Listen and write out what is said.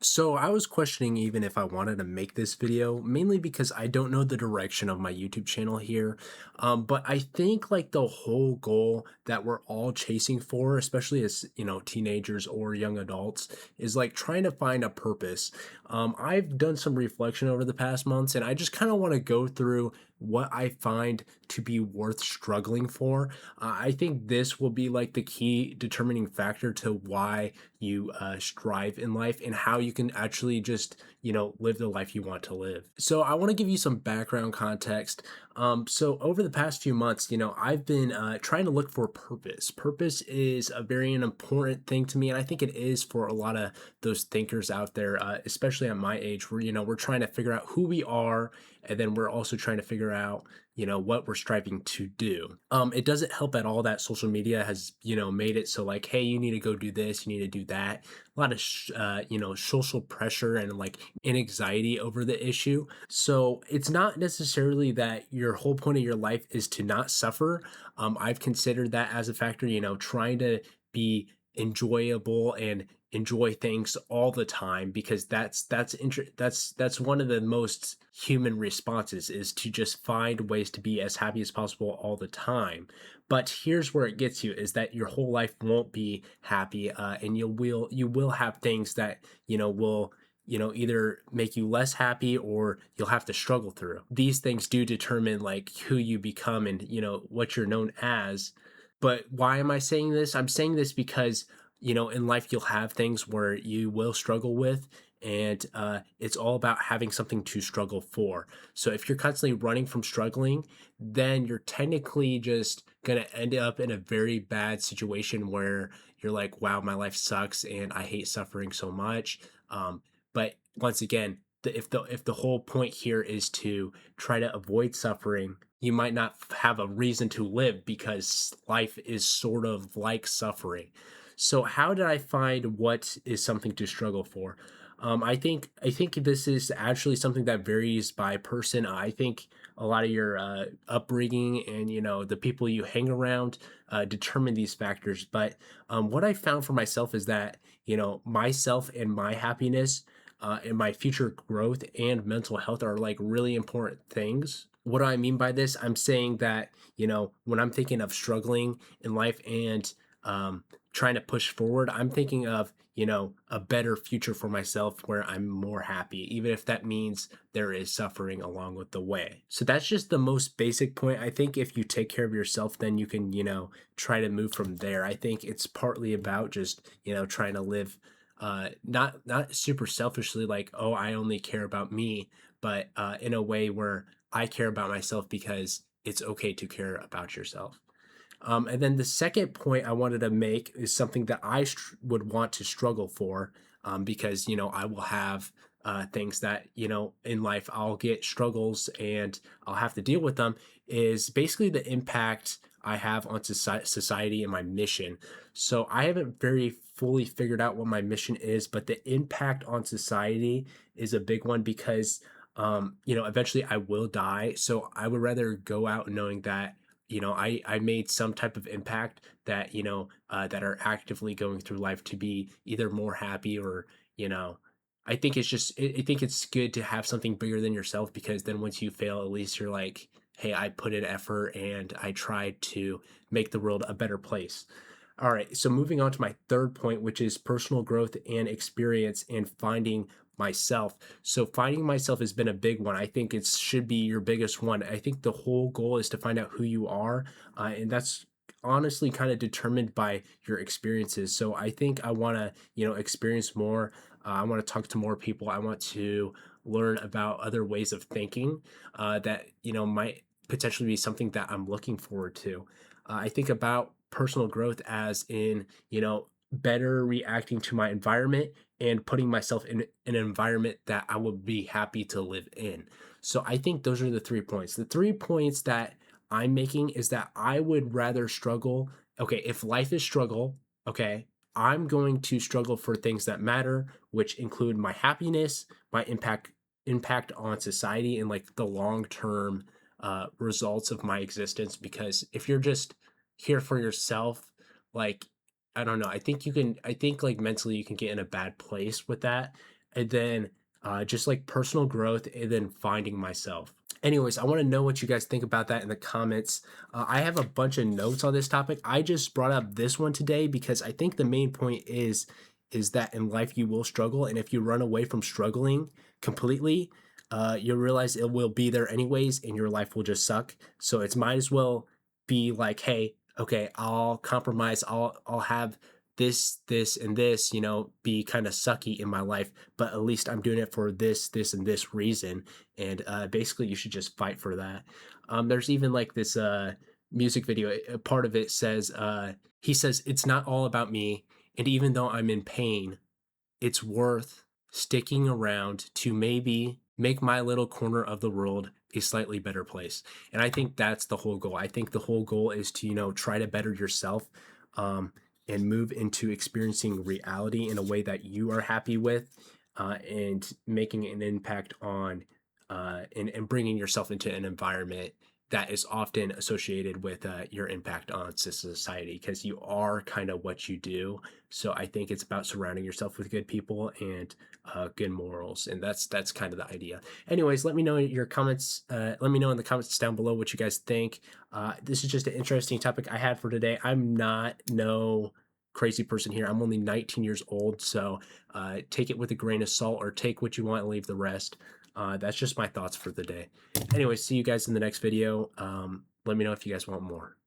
So I was questioning even if I wanted to make this video, mainly because I don't know the direction of my YouTube channel here. But I think like the whole goal that we're all chasing for, especially as teenagers or young adults, is like trying to find a purpose. I've done some reflection over the past months, and I just kind of want to go through what I find to be worth struggling for. I think this will be like the key determining factor to why you strive in life and how you can actually just live the life you want to live. So I want to give you some background context. So over the past few months, I've been trying to look for purpose is a very important thing to me, and I think it is for a lot of those thinkers out there, especially at my age, where we're trying to figure out who we are, and then we're also trying to figure out what we're striving to do. It doesn't help at all that social media has made it so like, hey, you need to go do this, you need to do that. A lot of social pressure and like anxiety over the issue. So it's not necessarily that your whole point of your life is to not suffer. I've considered that as a factor, trying to be enjoyable and enjoy things all the time, because that's one of the most human responses, is to just find ways to be as happy as possible all the time. But here's where it gets you, is that your whole life won't be happy, and you will have things that will either make you less happy or you'll have to struggle through. These things do determine like who you become and what you're known as. But why am I saying this? I'm saying this because in life you'll have things where you will struggle with, and it's all about having something to struggle for. So if you're constantly running from struggling, then you're technically just going to end up in a very bad situation where you're like, wow, my life sucks and I hate suffering so much. But once again, if the whole point here is to try to avoid suffering, you might not have a reason to live, because life is sort of like suffering. So how did I find what is something to struggle for? I think this is actually something that varies by person. I think a lot of your upbringing and the people you hang around determine these factors. But what I found for myself is that myself and my happiness and my future growth and mental health are like really important things. What do I mean by this? I'm saying that when I'm thinking of struggling in life and trying to push forward, I'm thinking of, a better future for myself where I'm more happy, even if that means there is suffering along with the way. So that's just the most basic point. I think if you take care of yourself, then you can, try to move from there. I think it's partly about just, trying to live not super selfishly, like, oh, I only care about me, but in a way where I care about myself because it's okay to care about yourself. And then the second point I wanted to make is something that would want to struggle for, because I will have things that in life I'll get struggles and I'll have to deal with them. Is basically the impact I have on society and my mission. So I haven't very fully figured out what my mission is, but the impact on society is a big one, because eventually I will die. So I would rather go out knowing that I made some type of impact, that that are actively going through life to be either more happy or you know I think it's just I think it's good to have something bigger than yourself, because then once you fail, at least you're like, hey, I put in effort and I tried to make the world a better place. All right, so moving on to my third point, which is personal growth and experience and finding myself. So finding myself has been a big one. I think it should be your biggest one. I think the whole goal is to find out who you are, and that's honestly kind of determined by your experiences. So I think I want to, experience more. I want to talk to more people. I want to learn about other ways of thinking that might potentially be something that I'm looking forward to. I think about personal growth as in, better reacting to my environment and putting myself in an environment that I would be happy to live in. So I think those are the 3 points. The 3 points that I'm making is that I would rather struggle. Okay, if life is struggle, okay, I'm going to struggle for things that matter, which include my happiness, my impact on society, and like the long term results of my existence. Because if you're just here for yourself, like, I don't know, I think like mentally you can get in a bad place with that. and then just like personal growth, and then finding myself. Anyways, I want to know what you guys think about that in the comments. I have a bunch of notes on this topic. I just brought up this one today because I think the main point is that in life you will struggle, and if you run away from struggling completely, you'll realize it will be there anyways, and your life will just suck. So it's might as well be like, hey, okay, I'll compromise. I'll have this, and this, be kind of sucky in my life, but at least I'm doing it for this, and this reason. And basically, you should just fight for that. There's even like this music video. A part of it says, he says, "It's not all about me, and even though I'm in pain, it's worth sticking around to maybe make my little corner of the world a slightly better place." And I think that's the whole goal. I think the whole goal is to, try to better yourself, um, and move into experiencing reality in a way that you are happy with, and making an impact on, and bringing yourself into an environment that is often associated with your impact on society, because you are kind of what you do. So I think it's about surrounding yourself with good people and good morals, and that's kind of the idea. Anyways, let me know in your comments. Let me know in the comments down below what you guys think. This is just an interesting topic I had for today. I'm not no crazy person here. I'm only 19 years old, so take it with a grain of salt, or take what you want and leave the rest. That's just my thoughts for the day. Anyway, see you guys in the next video. Let me know if you guys want more.